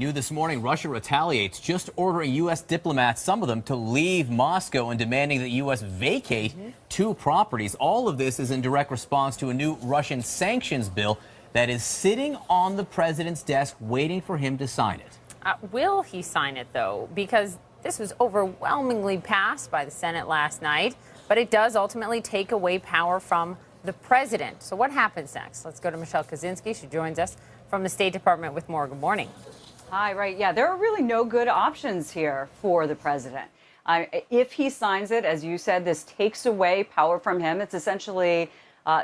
New this morning, Russia retaliates, just ordering U.S. diplomats, some of them, to leave Moscow and demanding that U.S. vacate two properties. All of this is in direct response to a new Russian sanctions bill that is sitting on the president's desk waiting for him to sign it. Will he sign it, though? Because this was overwhelmingly passed by the Senate last night, but it does ultimately take away power from the president. So what happens next? Let's go to Michelle Kaczynski. She joins us from the State Department with more. Good morning. Hi, right. Yeah, there are really no good options here for the president. If he signs it, as you said, this takes away power from him. It's essentially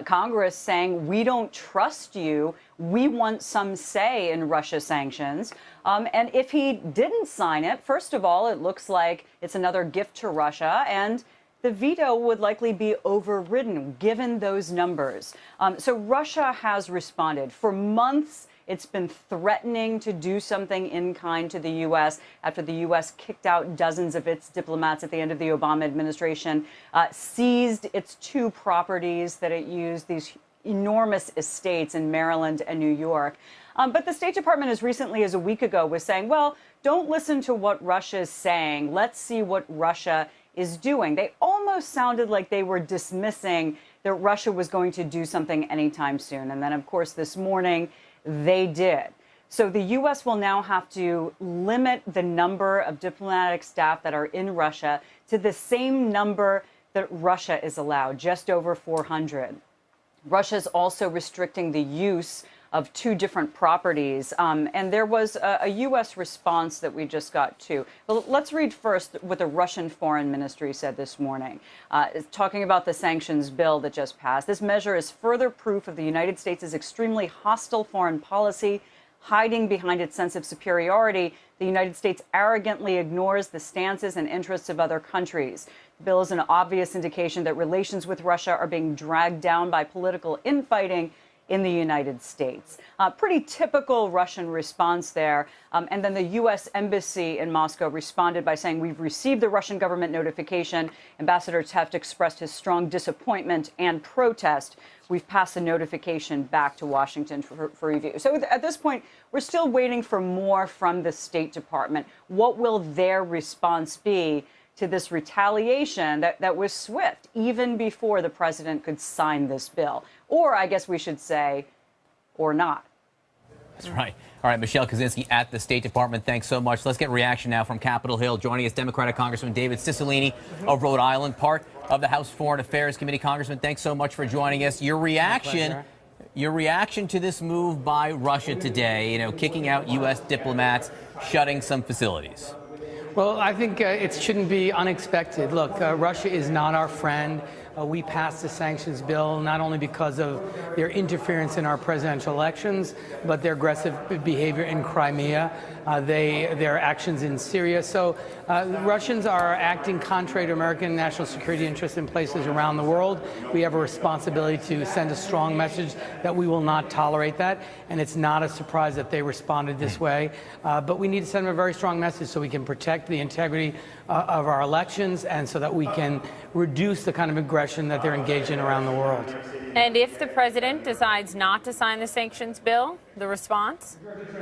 Congress saying, we don't trust you. We want some say in Russia sanctions. And if he didn't sign it, first of all, it looks like it's another gift to Russia. And the veto would likely be overridden, given those numbers. So Russia has responded. For months, it's been threatening to do something in kind to the U.S. after the U.S. kicked out dozens of its diplomats at the end of the Obama administration, seized its two properties that it used, these enormous estates in Maryland and New York. But the State Department as recently as a week ago was saying, well, don't listen to what Russia is saying. Let's see what Russia is doing. They almost sounded like they were dismissing that Russia was going to do something anytime soon. And then, of course, this morning, they did. So the U.S. will now have to limit the number of diplomatic staff that are in Russia to the same number that Russia is allowed, just over 400. Russia is also restricting the use of two different properties. And there was a U.S. response that we just got too. But let's read first what the Russian Foreign Ministry said this morning, talking about the sanctions bill that just passed. This measure is further proof of the United States' extremely hostile foreign policy. Hiding behind its sense of superiority, the United States arrogantly ignores the stances and interests of other countries. The bill is an obvious indication that relations with Russia are being dragged down by political infighting in the United States. Pretty typical Russian response there. And then the U.S. Embassy in Moscow responded by saying, we've received the Russian government notification. Ambassador Teft expressed his strong disappointment and protest. We've passed the notification back to Washington for review. So at this point, we're still waiting for more from the State Department. What will their response be to this retaliation that was swift, even before the president could sign this bill? Or I guess we should say, or not. That's right. All right, Michelle Kaczynski at the State Department. Thanks so much. Let's get reaction now from Capitol Hill. Joining us, Democratic Congressman David Cicilline of Rhode Island, part of the House Foreign Affairs Committee. Congressman, thanks so much for joining us. Your reaction to this move by Russia today, kicking out U.S. diplomats, shutting some facilities. Well, I think it shouldn't be unexpected. Look, Russia is not our friend. We passed the sanctions bill not only because of their interference in our presidential elections, but their aggressive behavior in Crimea, their actions in Syria. So Russians are acting contrary to American national security interests in places around the world. We have a responsibility to send a strong message that we will not tolerate that. And it's not a surprise that they responded this way. But we need to send them a very strong message so we can protect the integrity of our elections and so that we can reduce the kind of aggression that they're engaged in around the world. And if the president decides not to sign the sanctions bill, the response?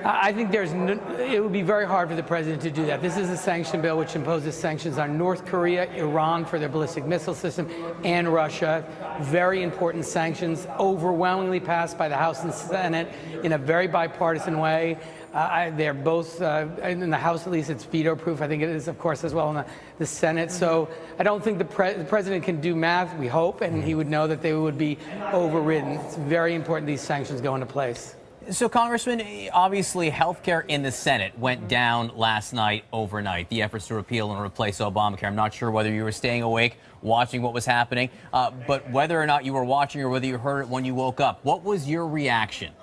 I think it would be very hard for the president to do that. This is a sanction bill which imposes sanctions on North Korea, Iran for their ballistic missile system, and Russia. Very important sanctions, overwhelmingly passed by the House and Senate in a very bipartisan way. They're both, in the House at least, it's veto-proof. I think it is, of course, as well in the Senate. So I don't think the president can do math, we hope, and he would know that they would be overridden. It's very important these sanctions go into place. So, Congressman, obviously health care in the Senate went down last night overnight, the efforts to repeal and replace Obamacare. I'm not sure whether you were staying awake, watching what was happening, but whether or not you were watching or whether you heard it when you woke up, what was your reaction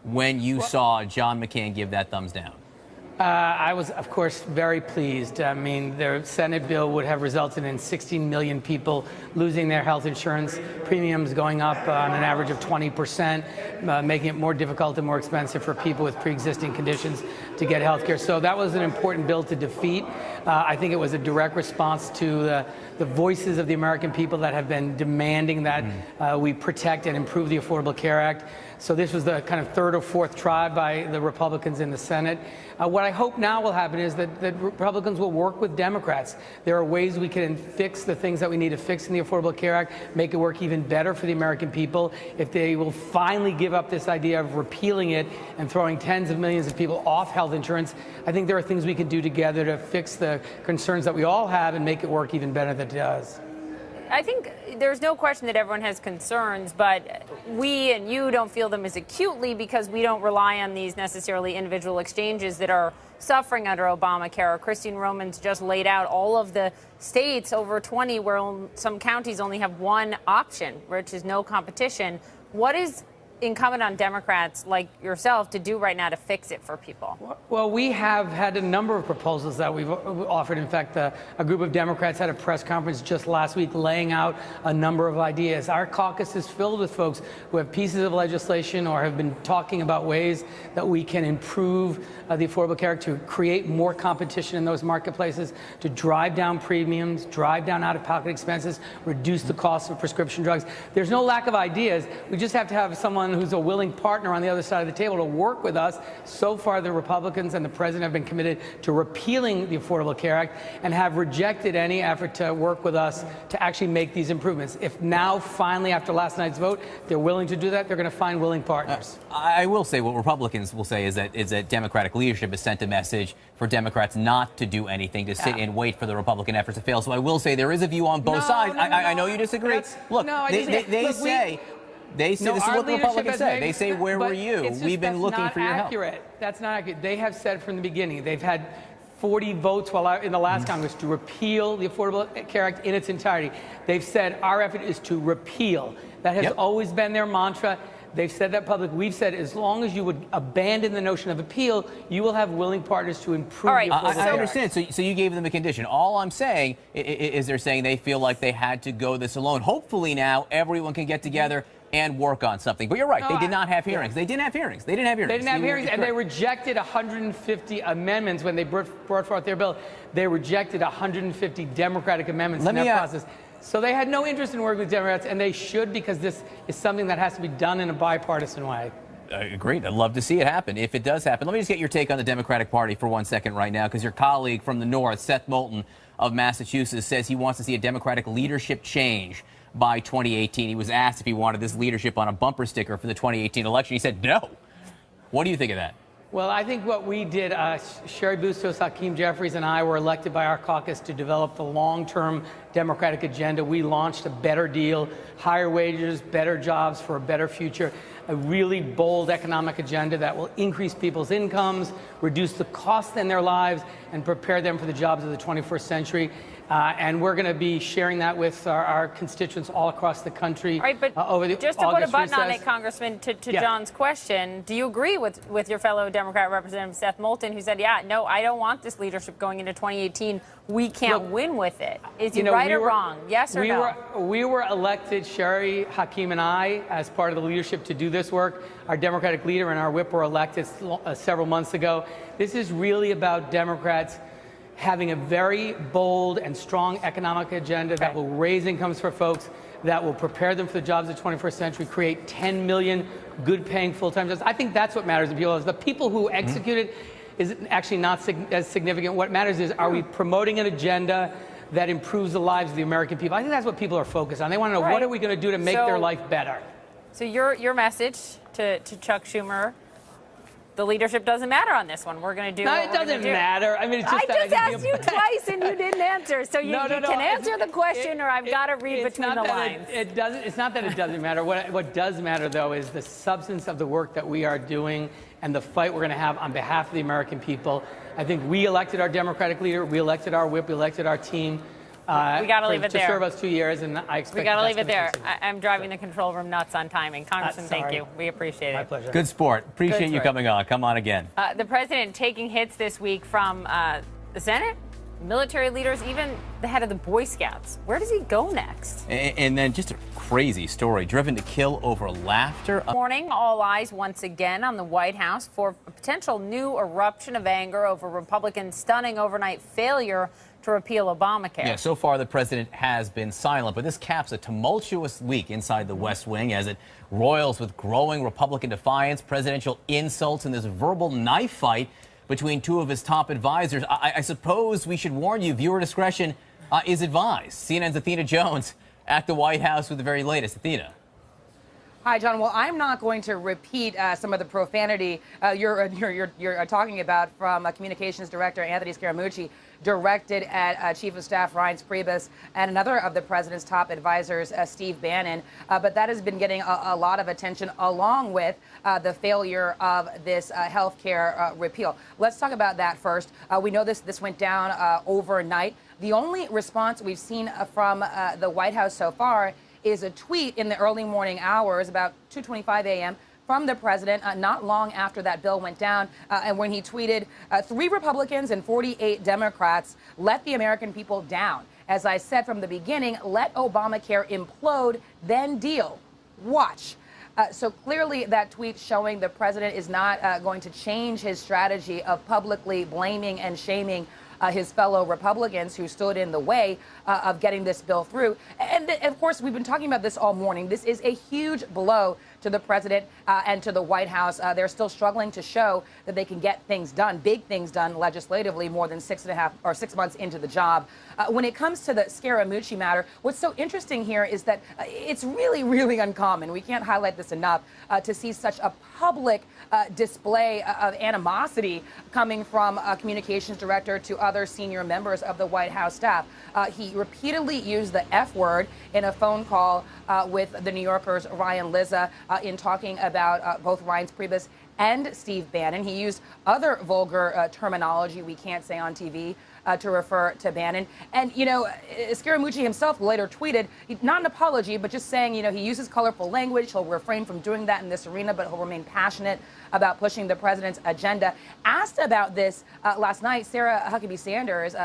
when you saw John McCain give that thumbs down? I was, of course, very pleased. I mean, the Senate bill would have resulted in 16 million people losing their health insurance, premiums going up on an average of 20%, making it more difficult and more expensive for people with pre-existing conditions to to get health care. So that was an important bill to defeat. I think it was a direct response to the voices of the American people that have been demanding that we protect and improve the Affordable Care Act. So this was the kind of third or fourth try by the Republicans in the Senate. What I hope now will happen is that Republicans will work with Democrats. There are ways we can fix the things that we need to fix in the Affordable Care Act, make it work even better for the American people. If they will finally give up this idea of repealing it and throwing tens of millions of people off health insurance, I think there are things we can do together to fix the concerns that we all have and make it work even better than it does. I think there's no question that everyone has concerns, but we and you don't feel them as acutely because we don't rely on these necessarily individual exchanges that are suffering under Obamacare. Christine Roman's just laid out all of the states, over 20, where some counties only have one option, which is no competition. What is incumbent on Democrats like yourself to do right now to fix it for people? Well, we have had a number of proposals that we've offered. In fact, a group of Democrats had a press conference just last week laying out a number of ideas. Our caucus is filled with folks who have pieces of legislation or have been talking about ways that we can improve the Affordable Care Act to create more competition in those marketplaces, to drive down premiums, drive down out-of-pocket expenses, reduce the cost of prescription drugs. There's no lack of ideas. We just have to have someone who's a willing partner on the other side of the table to work with us. So far, the Republicans and the president have been committed to repealing the Affordable Care Act and have rejected any effort to work with us to actually make these improvements. If now, finally, after last night's vote, they're willing to do that, they're going to find willing partners. I will say what Republicans will say is that Democratic leadership has sent a message for Democrats not to do anything, to sit and wait for the Republican efforts to fail. So I will say there is a view on both sides. I know you disagree. Look, they say this is what the Republicans say. They say, where were you? We've been looking for your help. That's not accurate. They have said from the beginning, they've had 40 votes in the last Congress to repeal the Affordable Care Act in its entirety. They've said our effort is to repeal. That has always been their mantra. They've said that publicly. We've said as long as you would abandon the notion of appeal, you will have willing partners to improve the Affordable Care Act. I understand. So you gave them a condition. All I'm saying is they're saying they feel like they had to go this alone. Hopefully now everyone can get together and work on something. But you're right. They did not have hearings. They didn't have hearings. They didn't have hearings. They didn't have hearings, and they rejected 150 amendments when they brought forth their bill. They rejected 150 Democratic amendments in that process. So they had no interest in working with Democrats, and they should, because this is something that has to be done in a bipartisan way. Agreed. I'd love to see it happen if it does happen. Let me just get your take on the Democratic Party for 1 second right now, because your colleague from the North, Seth Moulton of Massachusetts, says he wants to see a Democratic leadership change by 2018. He was asked if he wanted this leadership on a bumper sticker for the 2018 election. He said no. What do you think of that? Well, I think what we did, Sherry Bustos, Hakeem Jeffries, and I were elected by our caucus to develop the long-term Democratic agenda. We launched a better deal, higher wages, better jobs for a better future, a really bold economic agenda that will increase people's incomes, reduce the cost in their lives, and prepare them for the jobs of the 21st century. And we're going to be sharing that with our constituents all across the country. All right, but over the just to August put a button recess. on it, Congressman, to John's question, do you agree with your fellow Democrat Representative Seth Moulton, who said, yeah, no, I don't want this leadership going into 2018. We can't win with it. Is he right or wrong? Yes or no? We were elected, Sherry, Hakeem, and I, as part of the leadership to do this work. Our Democratic leader and our whip were elected several months ago. This is really about Democrats having a very bold and strong economic agenda that will raise incomes for folks, that will prepare them for the jobs of the 21st century, create 10 million good-paying full-time jobs. I think that's what matters to people. The people who execute it is actually not as significant. What matters is, are we promoting an agenda that improves the lives of the American people? I think that's what people are focused on. They want to know, what are we going to do to make their life better? So your message to Chuck Schumer, the leadership doesn't matter on this one. We're going to do what we're doesn't matter. I mean, it's just I just asked you twice and you didn't answer. So you can answer the question, or I've got to read between the lines. It's not that it doesn't matter. What does matter, though, is the substance of the work that we are doing and the fight we're going to have on behalf of the American people. I think we elected our Democratic leader. We elected our whip. We elected our team. We got to leave it there. To serve us 2 years, and I expect we got to leave it there. I'm driving the control room nuts on timing. Congressman, thank you. We appreciate it. My pleasure. Good sport. Appreciate you coming on. Come on again. The president taking hits this week from the Senate, military leaders, even the head of the Boy Scouts. Where does he go next? And then just a crazy story, driven to kill over laughter. Morning, all eyes once again on the White House for a potential new eruption of anger over Republicans' stunning overnight failure to repeal Obamacare. Yeah, so far the president has been silent, but this caps a tumultuous week inside the West Wing as it roils with growing Republican defiance, presidential insults, and this verbal knife fight between two of his top advisors. I suppose we should warn you, viewer discretion is advised. CNN's Athena Jones at the White House with the very latest. Athena. Hi, John. Well, I'm not going to repeat some of the profanity you're talking about from Communications Director Anthony Scaramucci, directed at Chief of Staff Reince Priebus and another of the president's top advisors, Steve Bannon. But that has been getting a lot of attention, along with the failure of this health care repeal. Let's talk about that first. We know this went down overnight. The only response we've seen from the White House so far is a tweet in the early morning hours, about 2:25 a.m., from the president not long after that bill went down, and when he tweeted, 3 Republicans and 48 Democrats let the American people down. As I said from the beginning, let Obamacare implode, then deal. Watch. So clearly that tweet showing the president is not going to change his strategy of publicly blaming and shaming his fellow Republicans who stood in the way of getting this bill through. And of course, we've been talking about this all morning. This is a huge blow to the president and to the White House. They're still struggling to show that they can get things done, big things done legislatively, more than 6 months into the job. When it comes to the Scaramucci matter, what's so interesting here is that it's really, really uncommon. We can't highlight this enough to see such a public display of animosity coming from a communications director to other senior members of the White House staff. He repeatedly used the F word in a phone call with the New Yorker's Ryan Lizza in talking about both Reince Priebus and Steve Bannon. He used other vulgar terminology we can't say on TV to refer to Bannon. And, you know, Scaramucci himself later tweeted, not an apology, but just saying, you know, he uses colorful language. He'll refrain from doing that in this arena, but he'll remain passionate about pushing the president's agenda. Asked about this last night, Sarah Huckabee Sanders,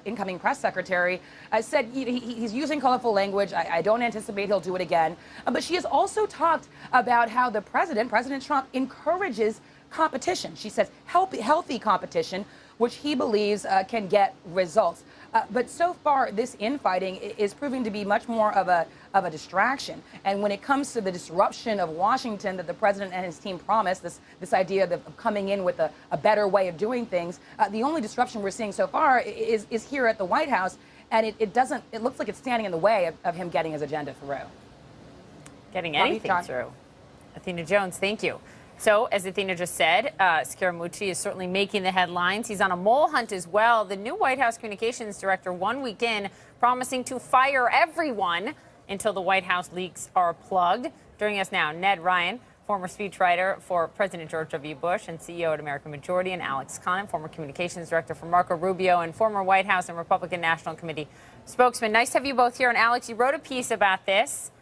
incoming press secretary, said he's using colorful language. I don't anticipate he'll do it again. But she has also talked about how the President Trump, encourages competition. She says healthy competition, which he believes can get results. But so far, this infighting is proving to be much more of a distraction. And when it comes to the disruption of Washington that the president and his team promised, this idea of coming in with a better way of doing things, the only disruption we're seeing so far is here at the White House, and it looks like it's standing in the way of him getting his agenda through. Getting anything through. Athena Jones, thank you. So, as Athena just said, Scaramucci is certainly making the headlines. He's on a mole hunt as well. The new White House communications director, 1 week in, promising to fire everyone until the White House leaks are plugged. Joining us now, Ned Ryan, former speechwriter for President George W. Bush and CEO at American Majority, and Alex Conant, former communications director for Marco Rubio and former White House and Republican National Committee spokesman. Nice to have you both here. And Alex, you wrote a piece about this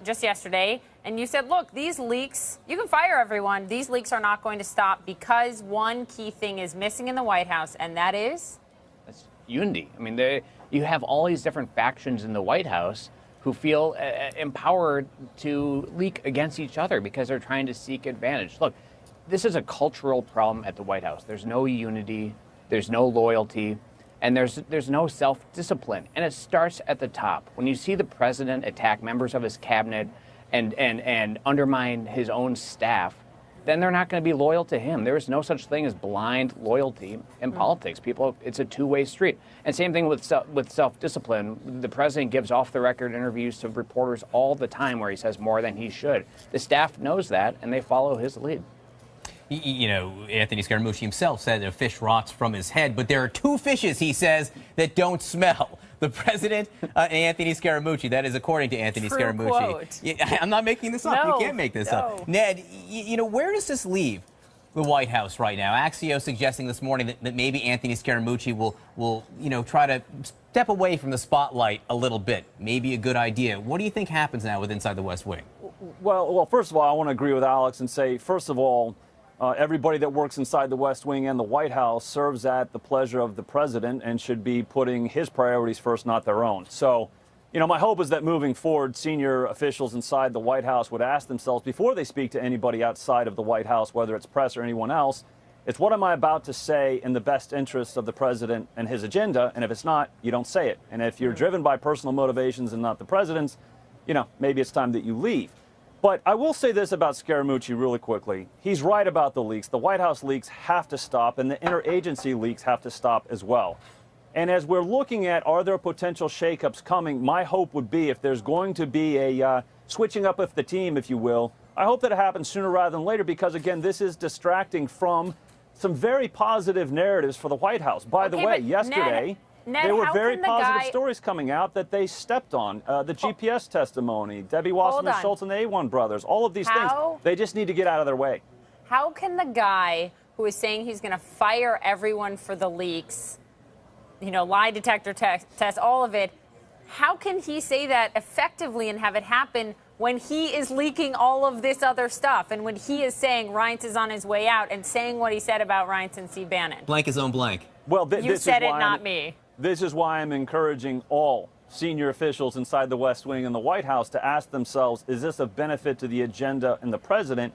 just yesterday. And you said, look, these leaks, you can fire everyone. These leaks are not going to stop because one key thing is missing in the White House, and that is? That's unity. I mean, you have all these different factions in the White House who feel empowered to leak against each other because they're trying to seek advantage. Look, this is a cultural problem at the White House. There's no unity, there's no loyalty, and there's no self-discipline. And it starts at the top. When you see the president attack members of his cabinet and undermine his own staff, then they're not going to be loyal to him. There is no such thing as blind loyalty in politics. It's a two-way street. And same thing with self-discipline. The president gives off-the-record interviews to reporters all the time where he says more than he should. The staff knows that, and they follow his lead. You know, Anthony Scaramucci himself said a fish rots from his head, but there are 2 fishes, he says, that don't smell. The president and Anthony Scaramucci. That is according to Anthony True Scaramucci. Quote. Yeah, I'm not making this up. No, You can't make this up. no. Ned, you know, where does this leave the White House right now? Axios suggesting this morning that maybe Anthony Scaramucci will try to step away from the spotlight a little bit. Maybe a good idea. What do you think happens now with Inside the West Wing? Well, first of all, I want to agree with Alex and say, first of all, everybody that works inside the West Wing and the White House serves at the pleasure of the president and should be putting his priorities first, not their own. So, my hope is that moving forward, senior officials inside the White House would ask themselves before they speak to anybody outside of the White House, whether it's press or anyone else, it's what am I about to say in the best interests of the president and his agenda? And if it's not, you don't say it. And if you're driven by personal motivations and not the president's, maybe it's time that you leave. But I will say this about Scaramucci really quickly. He's right about the leaks. The White House leaks have to stop, and the interagency leaks have to stop as well. And as we're looking at, are there potential shakeups coming, my hope would be if there's going to be a switching up of the team, if you will, I hope that it happens sooner rather than later because, again, this is distracting from some very positive narratives for the White House. By the way, yesterday, there were very positive stories coming out that they stepped on. The GPS testimony, Debbie Wasserman Schultz and the A1 brothers, all of these things, they just need to get out of their way. How can the guy who is saying he's going to fire everyone for the leaks, lie detector test, all of it, how can he say that effectively and have it happen when he is leaking all of this other stuff and when he is saying Reince is on his way out and saying what he said about Reince and Steve Bannon? Blank his own blank. Well, you said it, not me. This is why I'm encouraging all senior officials inside the West Wing and the White House to ask themselves, is this a benefit to the agenda and the president?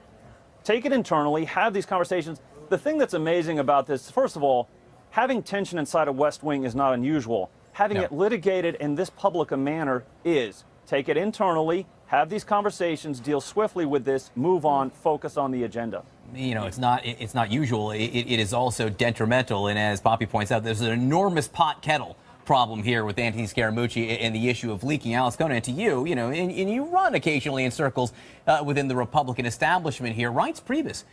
Take it internally, have these conversations. The thing that's amazing about this, first of all, having tension inside a West Wing is not unusual. Having it litigated in this public a manner is. Take it internally, have these conversations, deal swiftly with this, move on, focus on the agenda. It's not usual. It is also detrimental. And as Poppy points out, there's an enormous pot kettle problem here with Anthony Scaramucci and the issue of leaking. Alice, going into you, and you run occasionally in circles within the Republican establishment here. Reince Priebus,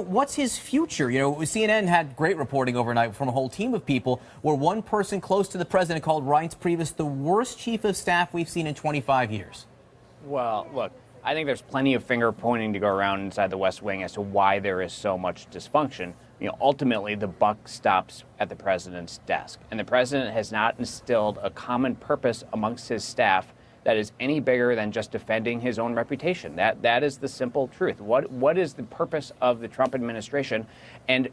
what's his future? CNN had great reporting overnight from a whole team of people where one person close to the president called Reince Priebus the worst chief of staff we've seen in 25 years. Well, look, I think there's plenty of finger pointing to go around inside the West Wing as to why there is so much dysfunction. Ultimately, the buck stops at the president's desk. And the president has not instilled a common purpose amongst his staff that is any bigger than just defending his own reputation. That is the simple truth. What is the purpose of the Trump administration? And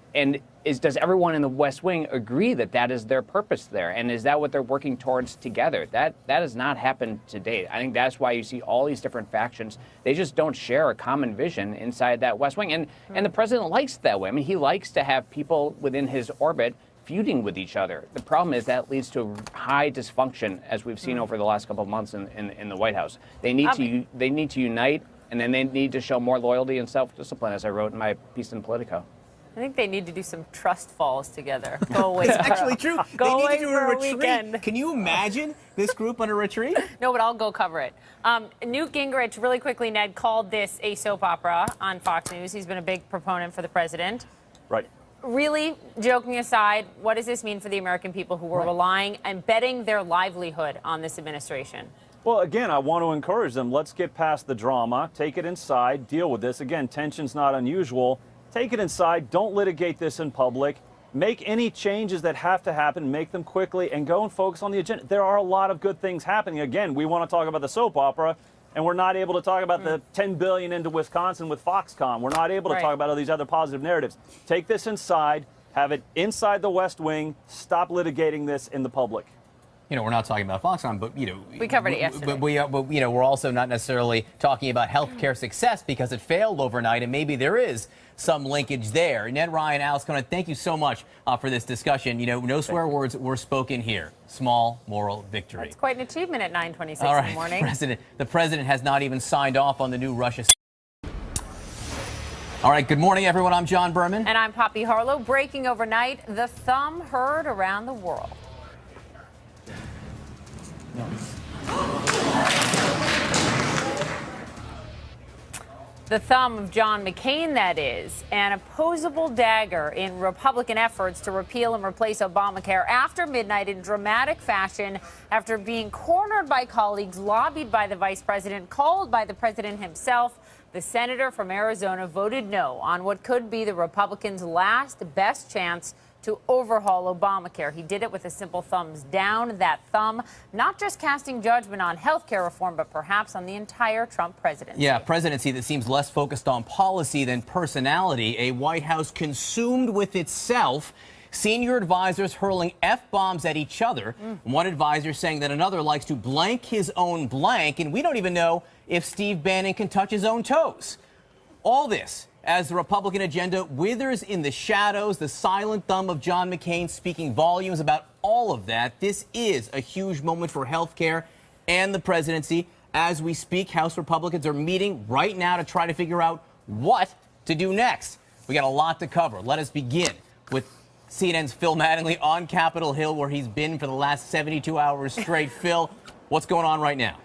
does everyone in the West Wing agree that that is their purpose there? And is that what they're working towards together? That has not happened to date. I think that's why you see all these different factions. They just don't share a common vision inside that West Wing. And the president likes it that way. I mean, he likes to have people within his orbit feuding with each other. The problem is that leads to high dysfunction, as we've seen over the last couple of months in the White House. They need to unite, and then they need to show more loyalty and self-discipline, as I wrote in my piece in Politico. I think they need to do some trust falls together. Go away. It's actually true. Go they need to do a retreat. Weekend. Can you imagine this group on a retreat? No, but I'll go cover it. Newt Gingrich, really quickly, Ned, called this a soap opera on Fox News. He's been a big proponent for the president. Right. Really, joking aside, what does this mean for the American people who were relying and betting their livelihood on this administration? Well, again, I want to encourage them. Let's get past the drama, take it inside, deal with this. Again, tension's not unusual. Take it inside. Don't litigate this in public. Make any changes that have to happen, make them quickly, and go and focus on the agenda. There are a lot of good things happening. Again, we want to talk about the soap opera, and we're not able to talk about the $10 billion into Wisconsin with Foxconn. We're not able to talk about all these other positive narratives. Take this inside, have it inside the West Wing, stop litigating this in the public. We're not talking about Foxconn, but, we covered it yesterday. But we're also not necessarily talking about healthcare success because it failed overnight, and maybe there is some linkage there. Ned Ryan, Alice Conan, thank you so much for this discussion. No swear words were spoken here. Small moral victory. It's quite an achievement at 9:26 in the morning. The president has not even signed off on the new Russia. All right, good morning, everyone. I'm John Berman. And I'm Poppy Harlow. Breaking overnight, the thumb heard around the world. The thumb of John McCain, that is, an opposable dagger in Republican efforts to repeal and replace Obamacare after midnight in dramatic fashion after being cornered by colleagues, lobbied by the vice president, called by the president himself. The senator from Arizona voted no on what could be the Republicans' last best chance to overhaul Obamacare. He did it with a simple thumbs down. That thumb, not just casting judgment on health care reform, but perhaps on the entire Trump presidency. Yeah, presidency that seems less focused on policy than personality. A White House consumed with itself. Senior advisors hurling F-bombs at each other. One advisor saying that another likes to blank his own blank, and we don't even know if Steve Bannon can touch his own toes. All this as the Republican agenda withers in the shadows, the silent thumb of John McCain speaking volumes about all of that. This is a huge moment for health care and the presidency. As we speak, House Republicans are meeting right now to try to figure out what to do next. We got a lot to cover. Let us begin with CNN's Phil Mattingly on Capitol Hill, where he's been for the last 72 hours straight. Phil, what's going on right now?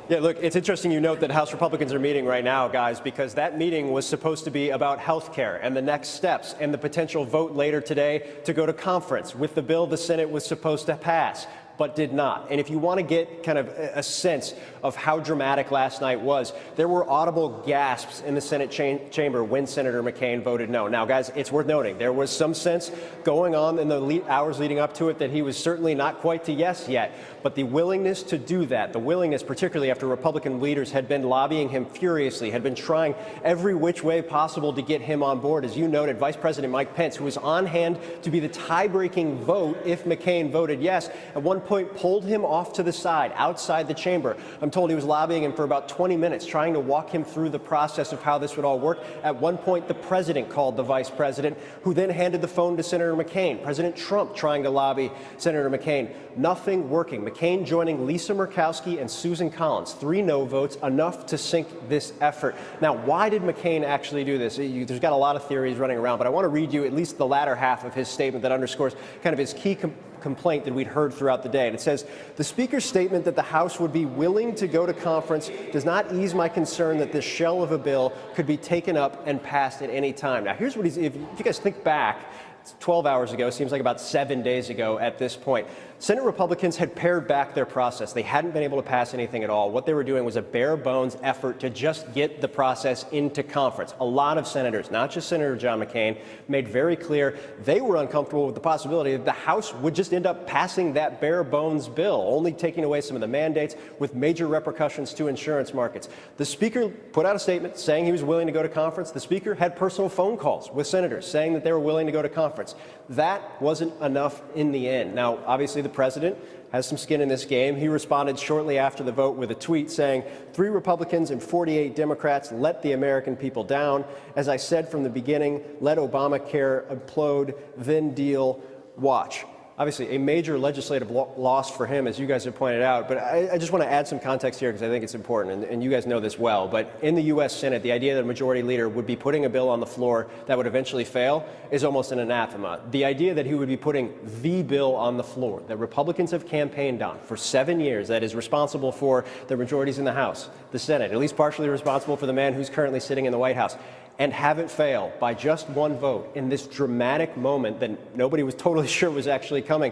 Yeah, look, it's interesting you note that House Republicans are meeting right now, guys, because that meeting was supposed to be about health care and the next steps and the potential vote later today to go to conference with the bill the Senate was supposed to pass, but did not. And if you want to get kind of a sense of how dramatic last night was, there were audible gasps in the Senate chamber when Senator McCain voted no. Now, guys, it's worth noting there was some sense going on in the hours leading up to it that he was certainly not quite to yes yet. But the willingness to do that, the willingness, particularly after Republican leaders had been lobbying him furiously, had been trying every which way possible to get him on board. As you noted, Vice President Mike Pence, who was on hand to be the tie-breaking vote if McCain voted yes, at one point pulled him off to the side, outside the chamber. I'm told he was lobbying him for about 20 minutes, trying to walk him through the process of how this would all work. At one point, the president called the vice president, who then handed the phone to Senator McCain. President Trump trying to lobby Senator McCain. Nothing working. McCain joining Lisa Murkowski and Susan Collins. 3 no votes, enough to sink this effort. Now, why did McCain actually do this? There's got a lot of theories running around, but I want to read you at least the latter half of his statement that underscores kind of his key complaint that we'd heard throughout the day. And it says, the Speaker's statement that the House would be willing to go to conference does not ease my concern that this shell of a bill could be taken up and passed at any time. Now, here's what if you guys think back, it's 12 hours ago, seems like about 7 days ago at this point. Senate Republicans had pared back their process. They hadn't been able to pass anything at all. What they were doing was a bare bones effort to just get the process into conference. A lot of senators, not just Senator John McCain, made very clear they were uncomfortable with the possibility that the House would just end up passing that bare bones bill, only taking away some of the mandates with major repercussions to insurance markets. The Speaker put out a statement saying he was willing to go to conference. The Speaker had personal phone calls with senators saying that they were willing to go to conference. That wasn't enough in the end. Now, obviously, the president has some skin in this game. He responded shortly after the vote with a tweet saying, 3 Republicans and 48 Democrats let the American people down. As I said from the beginning, let Obamacare implode, then deal, watch. Obviously, a major legislative loss for him, as you guys have pointed out. But I just want to add some context here because I think it's important, and you guys know this well. But in the U.S. Senate, the idea that a majority leader would be putting a bill on the floor that would eventually fail is almost an anathema. The idea that he would be putting the bill on the floor that Republicans have campaigned on for 7 years, that is responsible for the majorities in the House, the Senate, at least partially responsible for the man who's currently sitting in the White House, and have it fail by just 1 vote in this dramatic moment that nobody was totally sure was actually coming.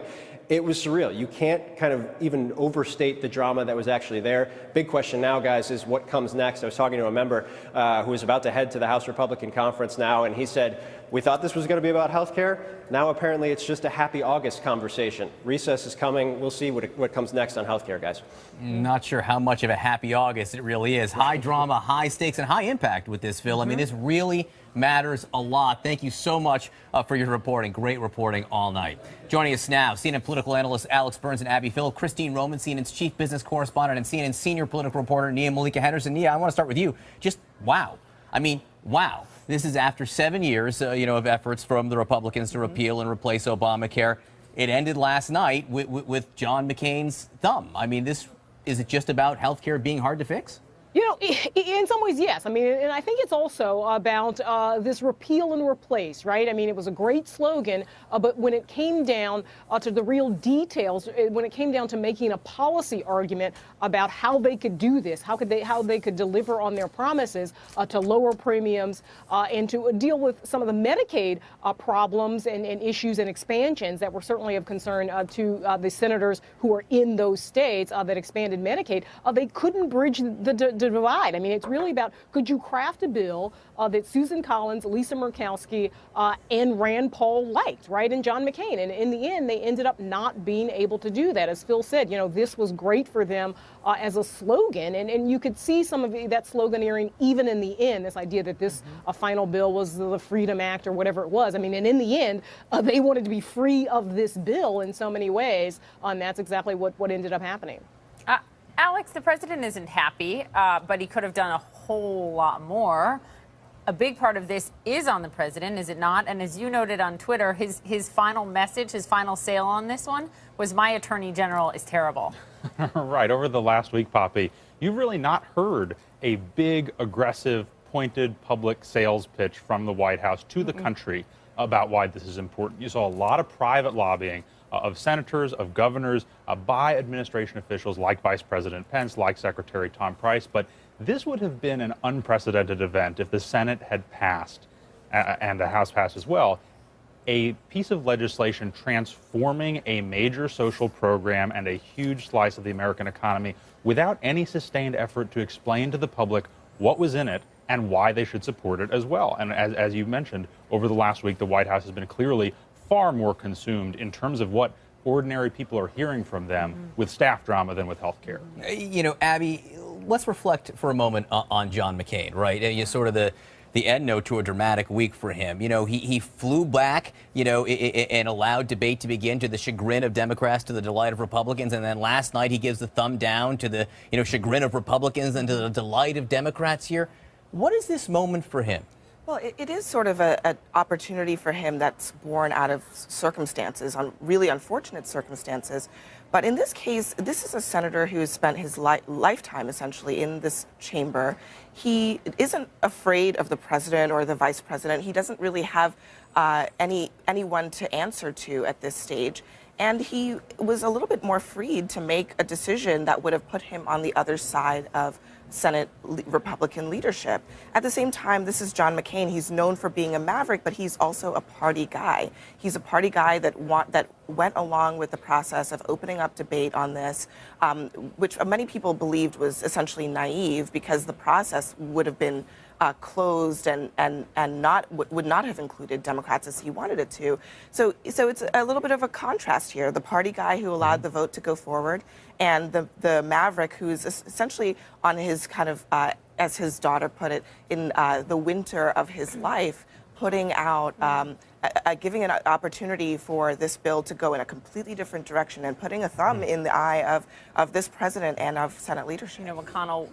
It was surreal. You can't kind of even overstate the drama that was actually there. Big question now, guys, is what comes next. I was talking to a member who is about to head to the House Republican Conference now, and he said, we thought this was going to be about health care. Now, apparently, it's just a happy August conversation. Recess is coming. We'll see what comes next on health care, guys. Not sure how much of a happy August it really is. High drama, high stakes, and high impact with this, Phil. I mean, this really matters a lot. Thank you so much for your reporting. Great reporting all night. Joining us now, CNN political analyst Alex Burns and Abby Phil, Christine Roman, CNN's chief business correspondent, and CNN's senior political reporter, Nia Malika Henderson. Nia, I want to start with you. Just wow. I mean, wow. This is after 7 years, of efforts from the Republicans to repeal and replace Obamacare. It ended last night with John McCain's thumb. I mean, is it just about health care being hard to fix? You know, in some ways, yes. I mean, and I think it's also about this repeal and replace, right? I mean, it was a great slogan, but when it came down to the real details, when it came down to making a policy argument about how they could do this, how they could deliver on their promises to lower premiums and to deal with some of the Medicaid problems and issues and expansions that were certainly of concern to the senators who are in those states that expanded Medicaid, they couldn't bridge the divide. I mean, it's really about, could you craft a bill that Susan Collins, Lisa Murkowski, and Rand Paul liked, right, and John McCain. And in the end, they ended up not being able to do that. As Phil said, this was great for them as a slogan. And you could see some of that sloganeering even in the end, this idea that this final bill was the Freedom Act or whatever it was. I mean, and in the end, they wanted to be free of this bill in so many ways. And that's exactly what ended up happening. Alex, the president isn't happy, but he could have done a whole lot more. A big part of this is on the president, is it not? And as you noted on Twitter, his final message, his final sale on this one was, "My attorney general is terrible." Right. Over the last week, Poppy, you've really not heard a big, aggressive, pointed public sales pitch from the White House to the country about why this is important. You saw a lot of private lobbying of senators, of governors, by administration officials like Vice President Pence, like Secretary Tom Price. But this would have been an unprecedented event if the Senate had passed, and the House passed as well, a piece of legislation transforming a major social program and a huge slice of the American economy without any sustained effort to explain to the public what was in it and why they should support it as well. And as you mentioned, over the last week, the White House has been clearly far more consumed in terms of what ordinary people are hearing from them with staff drama than with health care. Abby, let's reflect for a moment on John McCain, right? Sort of the end note to a dramatic week for him. He flew back, and allowed debate to begin, to the chagrin of Democrats, to the delight of Republicans. And then last night he gives the thumb down to the, chagrin of Republicans and to the delight of Democrats here. What is this moment for him? Well, it is sort of an opportunity for him that's born out of circumstances, really unfortunate circumstances. But in this case, this is a senator who has spent his lifetime essentially in this chamber. He isn't afraid of the president or the vice president. He doesn't really have anyone to answer to at this stage. And he was a little bit more freed to make a decision that would have put him on the other side of Senate Republican leadership. At the same time, this is John McCain. He's known for being a maverick, but he's also a party guy. He's a party guy that went along with the process of opening up debate on this, which many people believed was essentially naive because the process would have been closed and would not have included Democrats as he wanted it to. So it's a little bit of a contrast here. The party guy who allowed the vote to go forward, and the maverick who's essentially on his kind of, as his daughter put it, in the winter of his life, putting out, giving an opportunity for this bill to go in a completely different direction and putting a thumb in the eye of this president and of Senate leadership. McConnell,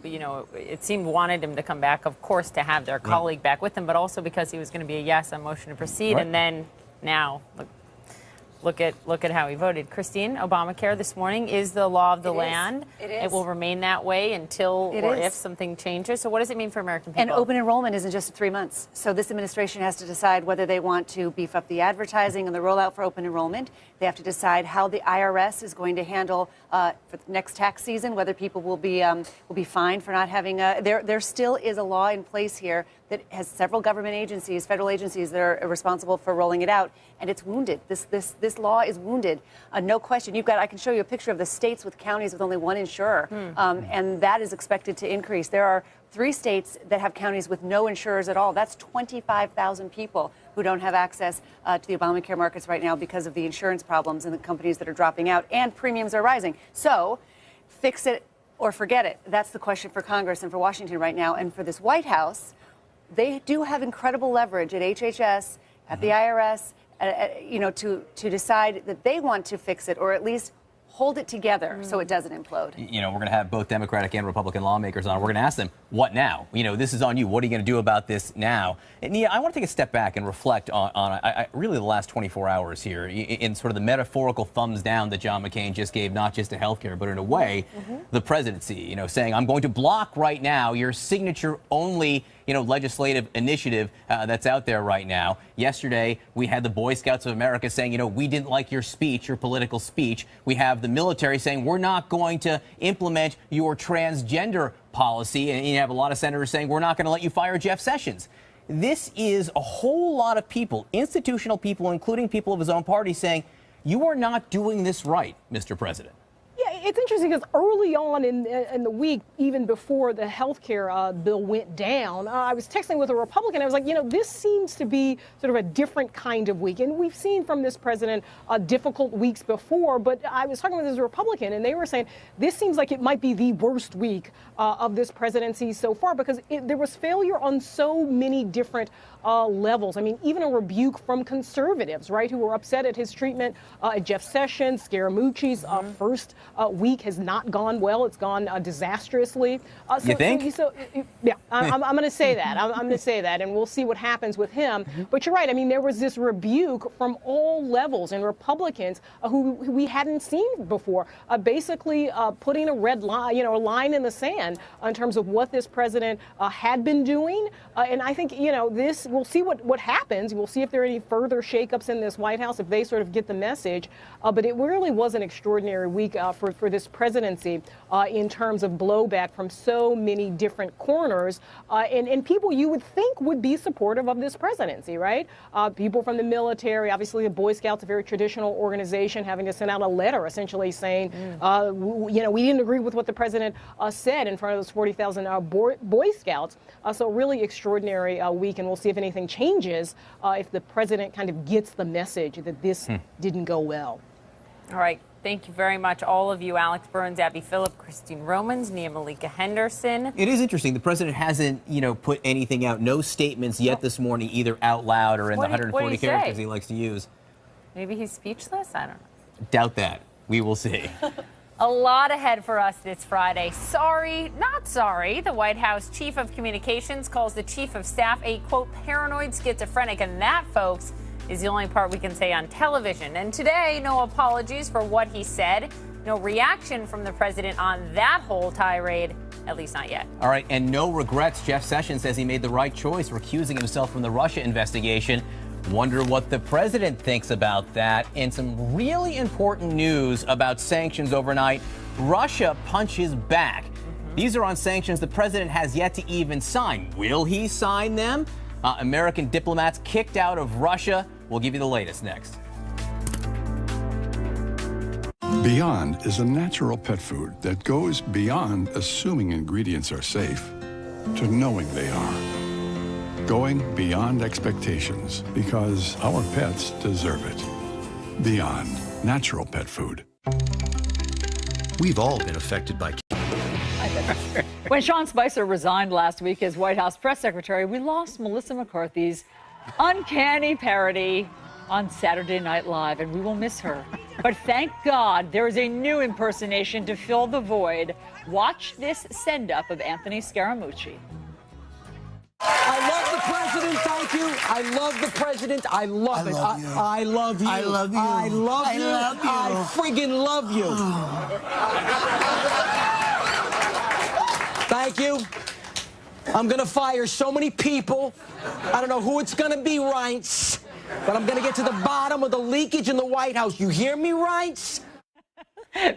it seemed wanted him to come back, of course, to have their colleague back with him, but also because he was going to be a yes on motion to proceed. Right. And then now, look at how he voted. Christine, Obamacare this morning is the law of the land. It is. It will remain that way until if something changes. So what does it mean for American people? And open enrollment isn't just 3 months. So this administration has to decide whether they want to beef up the advertising and the rollout for open enrollment. They have to decide how the IRS is going to handle for the next tax season, whether people will be fined for not having a. There still is a law in place here that has several government agencies, federal agencies, that are responsible for rolling it out, and it's wounded. This law is wounded, no question. I can show you a picture of the states with counties with only one insurer, and that is expected to increase. There are 3 states that have counties with no insurers at all. That's 25,000 people who don't have access to the Obamacare markets right now because of the insurance problems and the companies that are dropping out, and premiums are rising. So fix it or forget it. That's the question for Congress and for Washington right now. And for this White House, they do have incredible leverage at HHS, at the IRS, to decide that they want to fix it or at least hold it together so it doesn't implode. We're going to have both Democratic and Republican lawmakers on. We're going to ask them, what now? This is on you. What are you going to do about this now? And Nia, I want to take a step back and reflect on really the last 24 hours here in sort of the metaphorical thumbs down that John McCain just gave, not just to healthcare, but in a way, the presidency, saying, I'm going to block right now your signature only legislative initiative that's out there right now. Yesterday, we had the Boy Scouts of America saying, we didn't like your speech, your political speech. We have the military saying, we're not going to implement your transgender policy. And you have a lot of senators saying, we're not going to let you fire Jeff Sessions. This is a whole lot of people, institutional people, including people of his own party, saying, you are not doing this right, Mr. President. Yeah, it's interesting because early on in the week, even before the health care bill went down, I was texting with a Republican. I was like, this seems to be sort of a different kind of week. And we've seen from this president difficult weeks before. But I was talking with this Republican, and they were saying this seems like it might be the worst week of this presidency so far because there was failure on so many different levels. I mean, even a rebuke from conservatives, right, who were upset at his treatment at Jeff Sessions. Scaramucci's first week has not gone well. It's gone disastrously. You think? Yeah, I'm going to say that. I'm going to say that, and we'll see what happens with him. But you're right. I mean, there was this rebuke from all levels and Republicans who we hadn't seen before, basically putting a red line, a line in the sand in terms of what this president had been doing. And I think, this, we'll see what happens. We'll see if there are any further shakeups in this White House, if they sort of get the message. But it really was an extraordinary week for this presidency in terms of blowback from so many different corners and people you would think would be supportive of this presidency, right? People from the military, obviously the Boy Scouts, a very traditional organization, having to send out a letter essentially saying, we didn't agree with what the president said in front of those 40,000 Boy Scouts. So really extraordinary week, and we'll see if anything changes if the president kind of gets the message that this didn't go well. All right. Thank you very much, all of you. Alex Burns, Abby Phillip, Christine Romans, Nia Malika Henderson. It is interesting. The president hasn't, put anything out, no statements yet this morning, either out loud or in the 140 characters he likes to use. Maybe he's speechless? I don't know. Doubt that. We will see. A lot ahead for us this Friday. Sorry, not sorry. The White House Chief of Communications calls the Chief of Staff a, quote, paranoid schizophrenic. And that, folks, is the only part we can say on television. And today, no apologies for what he said. No reaction from the president on that whole tirade, at least not yet. All right, and no regrets. Jeff Sessions says he made the right choice, recusing himself from the Russia investigation. Wonder what the president thinks about that. And some really important news about sanctions overnight. Russia punches back. These are on sanctions the president has yet to even sign. Will he sign them? American diplomats kicked out of Russia. We'll give you the latest next. Beyond is a natural pet food that goes beyond assuming ingredients are safe to knowing they are. Going beyond expectations because our pets deserve it. Beyond, natural pet food. We've all been affected by... When Sean Spicer resigned last week as White House press secretary, we lost Melissa McCarthy's uncanny parody on Saturday Night Live, and we will miss her. But thank God there is a new impersonation to fill the void. Watch this send-up of Anthony Scaramucci. I love the president, thank you. I love the president. I love it. I love you. I love you. I love you. I love you. I friggin' love you. Thank you. I'm going to fire so many people. I don't know who it's going to be, Reince, but I'm going to get to the bottom of the leakage in the White House. You hear me, Reince?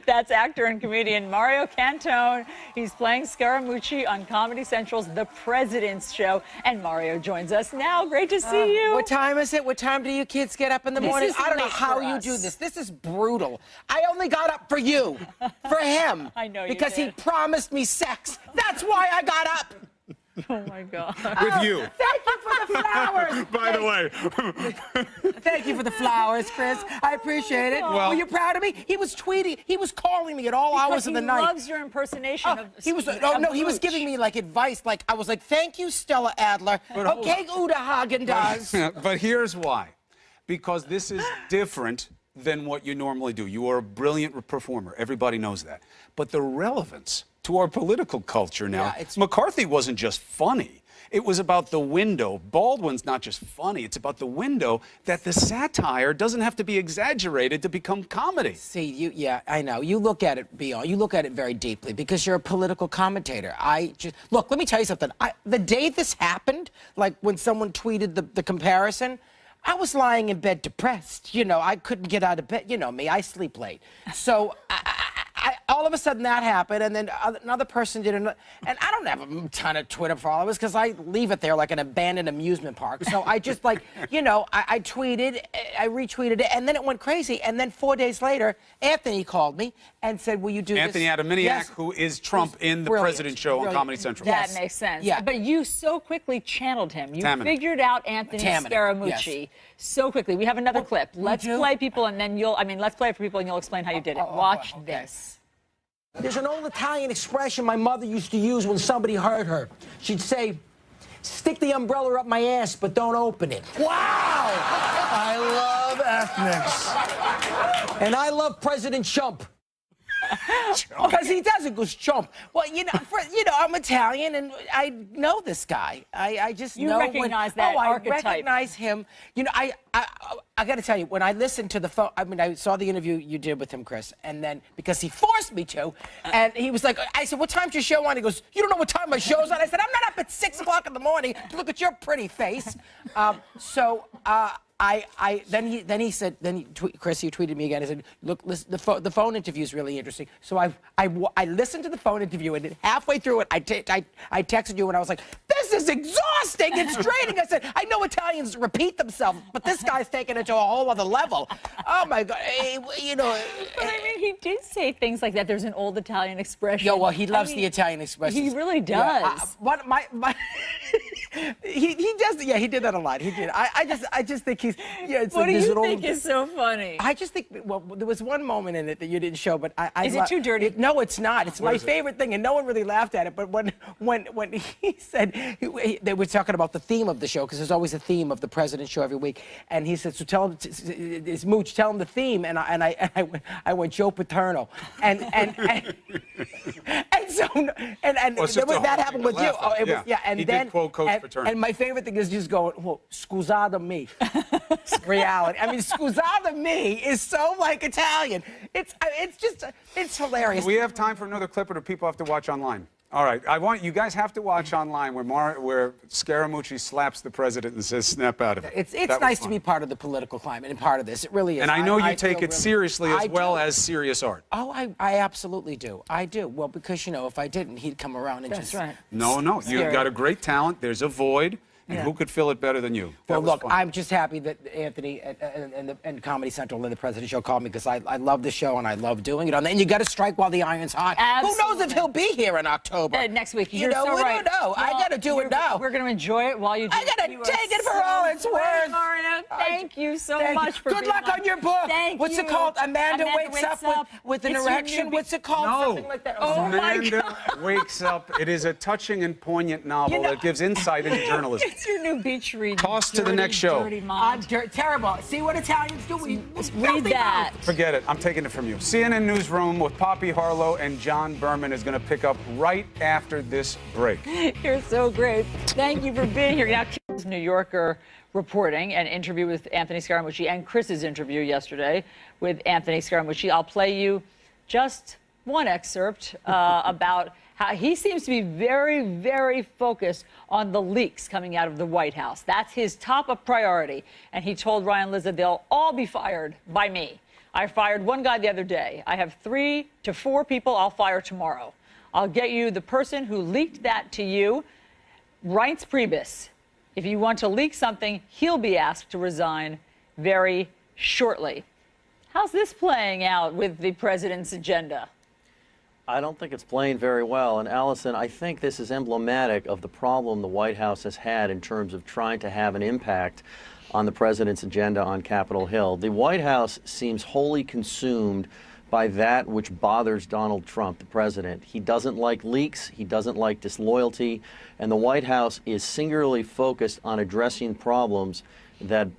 That's actor and comedian Mario Cantone. He's playing Scaramucci on Comedy Central's The President's Show. And Mario joins us now. Great to see you. What time is it? What time do you kids get up in the morning? I don't know how you do this. This is brutal. I only got up for you, for him. I know you because did. he promised me sex. That's why I got up. Oh, my God. With you. Thank you for the flowers. By the way. Thank you for the flowers, Chris. I appreciate it. Well, were you proud of me? He was tweeting. He was calling me at all hours of the night. He loves your impersonation of he was. Oh no, he was giving me like advice. Like I was like, "Thank you, Stella Adler." Okay, Uda Hagen does. But here's why. Because this is different than what you normally do. You are a brilliant performer. Everybody knows that. But the relevance to our political culture now, McCarthy wasn't just funny. It was about the window. Baldwin's not just funny. It's about the window that the satire doesn't have to be exaggerated to become comedy. See, yeah, I know. You look at it beyond. You look at it very deeply because you're a political commentator. Look, let me tell you something. The day this happened, like when someone tweeted the comparison, I was lying in bed depressed. I couldn't get out of bed. You know me, I sleep late. So all all of a sudden that happened, and then another person did another. And I don't have a ton of Twitter followers because I leave it there like an abandoned amusement park. So I just I tweeted, I retweeted it, and then it went crazy. And then 4 days later, Anthony called me and said, "Will you do Anthony this?" Adaminiak, Yes. who is Trump in the President Show on Comedy Central. That makes sense. Yeah. But you so quickly channeled him. You Tammany. figured out Anthony Tammany, Scaramucci so quickly. We have another clip. Let's play people, and then let's play it for people, and you'll explain how you did it. Watch this. There's an old Italian expression my mother used to use when somebody hurt her. She'd say, "Stick the umbrella up my ass, but don't open it." Wow! I love ethnics. And I love President Trump. Because he does it, goes chump. Well, I'm Italian, and I know this guy. I just You know recognize that I archetype. recognize him. I got to tell you, when I listened to the phone, I saw the interview you did with him, Chris, and then because he forced me to, and he was like, I said, "What time's your show on?" He goes, "You don't know what time my show's on." I said, "I'm not up at 6 o'clock in the morning to look at your pretty face." Chris, you tweeted me again. He said, "Look, listen, the phone interview is really interesting." So I listened to the phone interview, and halfway through it, I texted you, and I was like, "This is exhausting. It's draining." I said, "I know Italians repeat themselves, but this guy's taking it to a whole other level." Oh my God, But I mean, he did say things like that. There's an old Italian expression. Yeah, well, he loves the Italian expression. He really does. He does. Yeah, he did that a lot. He did. I just think he's. Yeah, it's What do there's you an old- think is so funny? I just think. Well, there was one moment in it that you didn't show, but Is it too dirty? No, it's not. It's my favorite thing, and no one really laughed at it. But when he said they were talking about the theme of the show, because there's always a theme of the President Show every week, and he said, "So tell him, it's Mooch, tell him the theme," and I went Joe Paterno, and so that happened with you. Oh, it was, yeah, and he then did quote Coach Paterno. and my favorite thing is just going, "Well, scusate me." Reality. I mean, scusate me is so like Italian. It's hilarious. Do we have time for another clip, or do people have to watch online? All right, you guys have to watch online where Scaramucci slaps the president and says, "Snap out of it." It's nice to be part of the political climate and part of this. It really is. And I know you take feel it seriously as well as serious art. Oh, I absolutely do. I do. Well, because if I didn't, he'd come around and That's just. right. No, you've got a great talent. There's a void. And Yeah. who could fill it better than you? Well, That was look, fun. I'm just happy that Anthony and Comedy Central and the President Show called me because I love the show and I love doing it. And you got to strike while the iron's hot. Absolutely. Who knows if he'll be here in October? Next week. You You're know, so we right. don't know. I got to do it now. We're going to enjoy it while you do I it. got to You are take it for so all it's sweet, worth. Marina. Thank you so much for Good being luck on your book. Thank What's you. it called? Amanda wakes up with an It's your erection. new What's it called? No. Something like that. Oh my Amanda God. Wakes Up. It is a touching and poignant novel that gives insight into journalism. It's your new beach read. Toss to the next show. Dirty mom. Terrible. See what Italians do? Read that. Forget it. I'm taking it from you. CNN Newsroom with Poppy Harlow and John Berman is going to pick up right after this break. You're so great. Thank you for being here. Now, New Yorker reporting an interview with Anthony Scaramucci and Chris's interview yesterday with Anthony Scaramucci. I'll play you just one excerpt about how he seems to be very, very focused on the leaks coming out of the White House. That's his top priority. And he told Ryan Lizard they'll all be fired by me. I fired one guy the other day. I have 3 to 4 people I'll fire tomorrow. I'll get you the person who leaked that to you, Reince Priebus. If you want to leak something, he'll be asked to resign very shortly. How's this playing out with the president's agenda? I don't think it's playing very well. And Allison, I think this is emblematic of the problem the White House has had in terms of trying to have an impact on the president's agenda on Capitol Hill. The White House seems wholly consumed by that which bothers Donald Trump, the president. He doesn't like leaks, he doesn't like disloyalty, and the White House is singularly focused on addressing problems that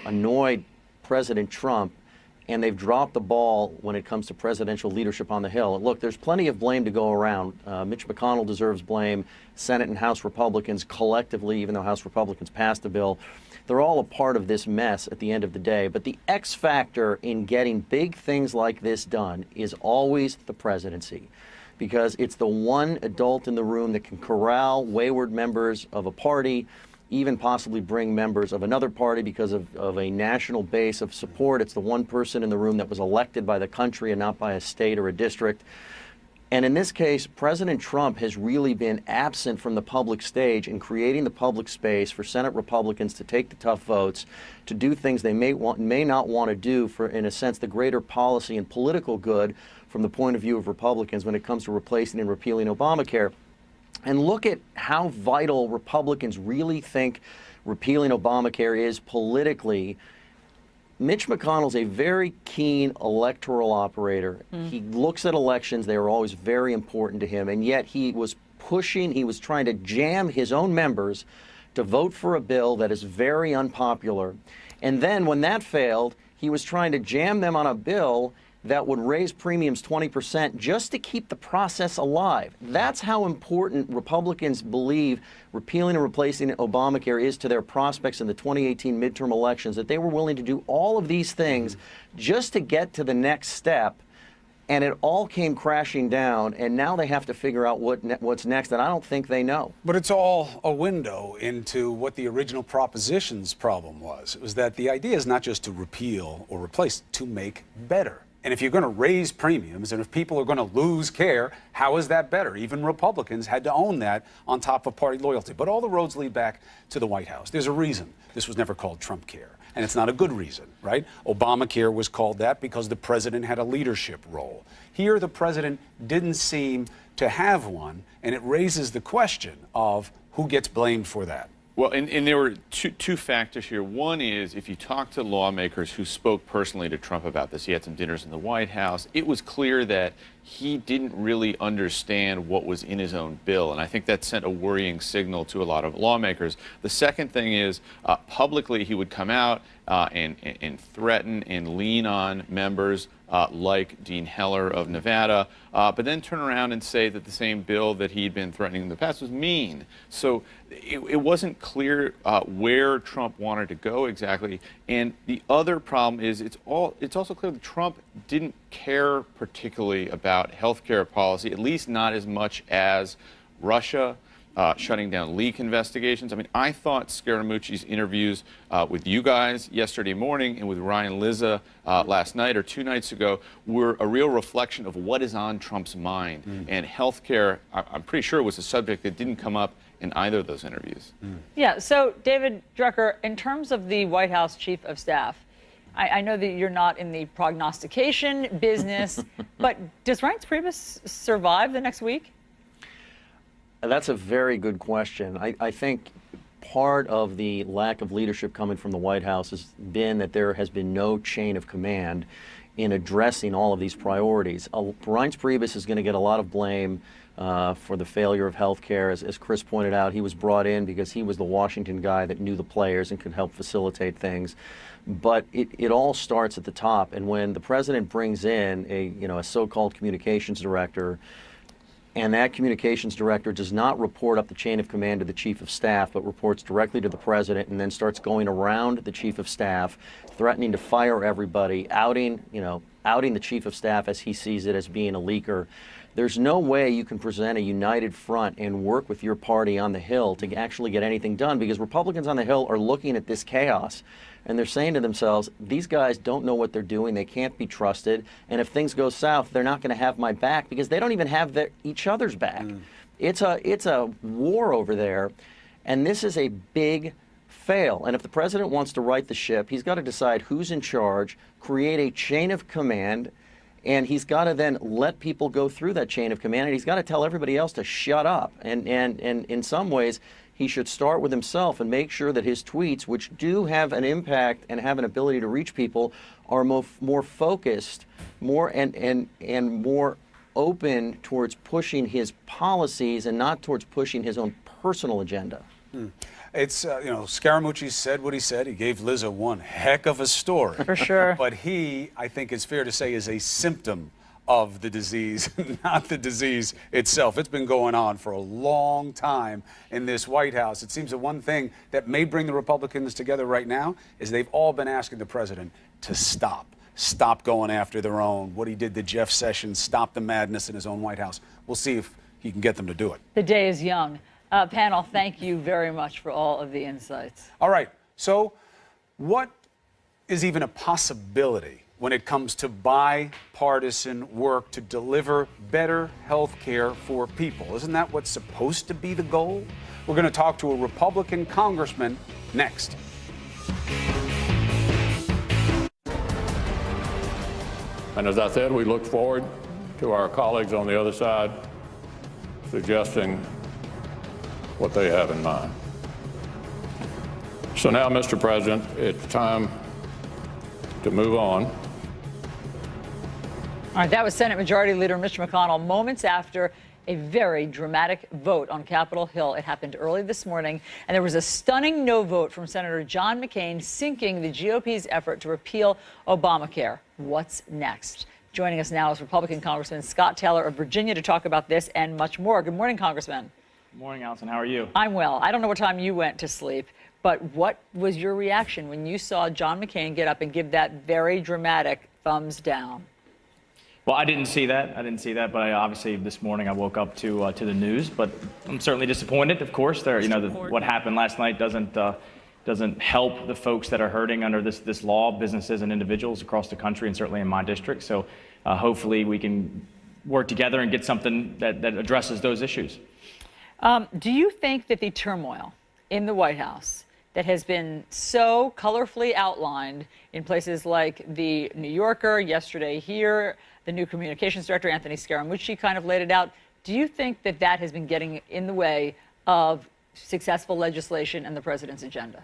annoy President Trump, and they've dropped the ball when it comes to presidential leadership on the Hill. Look, there's plenty of blame to go around. Mitch McConnell deserves blame. Senate and House Republicans collectively, even though House Republicans passed the bill, they're all a part of this mess at the end of the day. But the X factor in getting big things like this done is always the presidency, because it's the one adult in the room that can corral wayward members of a party even possibly bring members of another party because of a national base of support. It's the one person in the room that was elected by the country and not by a state or a district. And in this case, President Trump has really been absent from the public stage in creating the public space for Senate Republicans to take the tough votes, to do things they may not want to do for, in a sense, the greater policy and political good from the point of view of Republicans when it comes to replacing and repealing Obamacare. And look at how vital Republicans really think repealing Obamacare is politically. Mitch McConnell's a very keen electoral operator. He looks at elections. They are always very important to him. And yet he was trying to jam his own members to vote for a bill that is very unpopular. And then when that failed, he was trying to jam them on a bill that would raise premiums 20% just to keep the process alive. That's how important Republicans believe repealing and replacing Obamacare is to their prospects in the 2018 midterm elections, that they were willing to do all of these things just to get to the next step. And it all came crashing down, and now they have to figure out what's next, and I don't think they know. But it's all a window into what the original proposition's problem was. It was that the idea is not just to repeal or replace, to make better. And if you're going to raise premiums and if people are going to lose care, how is that better? Even Republicans had to own that on top of party loyalty. But all the roads lead back to the White House. There's a reason this was never called Trump care. And it's not a good reason, right? Obamacare was called that because the president had a leadership role. Here, the president didn't seem to have one, and it raises the question of who gets blamed for that. Well, and there were two factors here. One is if you talk to lawmakers who spoke personally to Trump about this, he had some dinners in the White House, it was clear that he didn't really understand what was in his own bill. And I think that sent a worrying signal to a lot of lawmakers. The second thing is publicly he would come out and threaten and lean on members like Dean Heller of Nevada, but then turn around and say that the same bill that he'd been threatening in the past was mean. So it wasn't clear where Trump wanted to go exactly. And the other problem is it's also clear that Trump didn't care particularly about health care policy, at least not as much as Russia, shutting down leak investigations. I mean, I thought Scaramucci's interviews with you guys yesterday morning and with Ryan Lizza last night or 2 nights ago were a real reflection of what is on Trump's mind. And health care, I'm pretty sure, was a subject that didn't come up in either of those interviews. Yeah, so David Drucker, in terms of the White House Chief of Staff, I know that you're not in the prognostication business, but does Reince Priebus survive the next week? That's a very good question. I think part of the lack of leadership coming from the White House has been that there has been no chain of command in addressing all of these priorities. Reince Priebus is going to get a lot of blame for the failure of health care. As Chris pointed out, he was brought in because he was the Washington guy that knew the players and could help facilitate things. But it all starts at the top. And when the president brings in a so-called communications director, and that communications director does not report up the chain of command to the chief of staff, but reports directly to the president and then starts going around the chief of staff, threatening to fire everybody, outing the chief of staff as he sees it as being a leaker. There's no way you can present a united front and work with your party on the Hill to actually get anything done, because Republicans on the Hill are looking at this chaos and they're saying to themselves, these guys don't know what they're doing, they can't be trusted, and if things go south, they're not going to have my back, because they don't even have each other's back. It's a war over there, and this is a big fail. And if the president wants to right the ship, he's got to decide who's in charge, create a chain of command, and he's got to then let people go through that chain of command, and he's got to tell everybody else to shut up. And in some ways, he should start with himself and make sure that his tweets, which do have an impact and have an ability to reach people, are more focused, more and more open towards pushing his policies and not towards pushing his own personal agenda. It's, Scaramucci said what he said. He gave Lizza one heck of a story. For sure. But he, I think it's fair to say, is a symptom of the disease, not the disease itself. It's been going on for a long time in this White House. It seems the one thing that may bring the Republicans together right now is they've all been asking the president to stop going after their own. What he did to Jeff Sessions, stop the madness in his own White House. We'll see if he can get them to do it. The day is young. Panel, thank you very much for all of the insights. All right. So, what is even a possibility when it comes to bipartisan work to deliver better health care for people? Isn't that what's supposed to be the goal? We're going to talk to a Republican congressman next. And as I said, we look forward to our colleagues on the other side suggesting what they have in mind. So now, Mr. President, it's time to move on. All right, that was Senate Majority Leader Mitch McConnell moments after a very dramatic vote on Capitol Hill. It happened early this morning, and there was a stunning no vote from Senator John McCain, sinking the GOP's effort to repeal Obamacare. What's next? Joining us now is Republican Congressman Scott Taylor of Virginia to talk about this and much more. Good morning, Congressman. Good morning, Allison. How are you? I'm well. I don't know what time you went to sleep, but what was your reaction when you saw John McCain get up and give that very dramatic thumbs down? Well, I didn't see that. But obviously this morning I woke up to the news. But I'm certainly disappointed. Of course, what happened last night doesn't help the folks that are hurting under this law, businesses and individuals across the country, and certainly in my district. So hopefully we can work together and get something that addresses those issues. Do you think that the turmoil in the White House that has been so colorfully outlined in places like the New Yorker, yesterday here, the new communications director, Anthony Scaramucci, kind of laid it out. Do you think that that has been getting in the way of successful legislation and the president's agenda?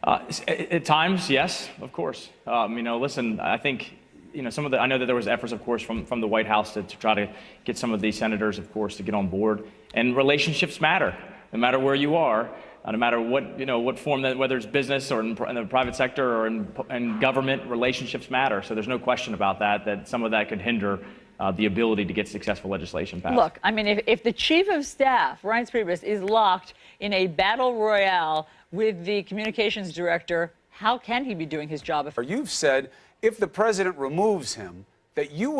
At times, yes, of course. Listen, I think, I know that there was efforts, of course, from the White House to try to get some of these senators, of course, to get on board. And relationships matter, no matter where you are. No matter what form, whether it's business or in the private sector or in government, relationships matter. So there's no question about that some of that could hinder the ability to get successful legislation passed. Look, I mean, if the chief of staff, Reince Priebus, is locked in a battle royale with the communications director, how can he be doing his job? You've said if the president removes him, that you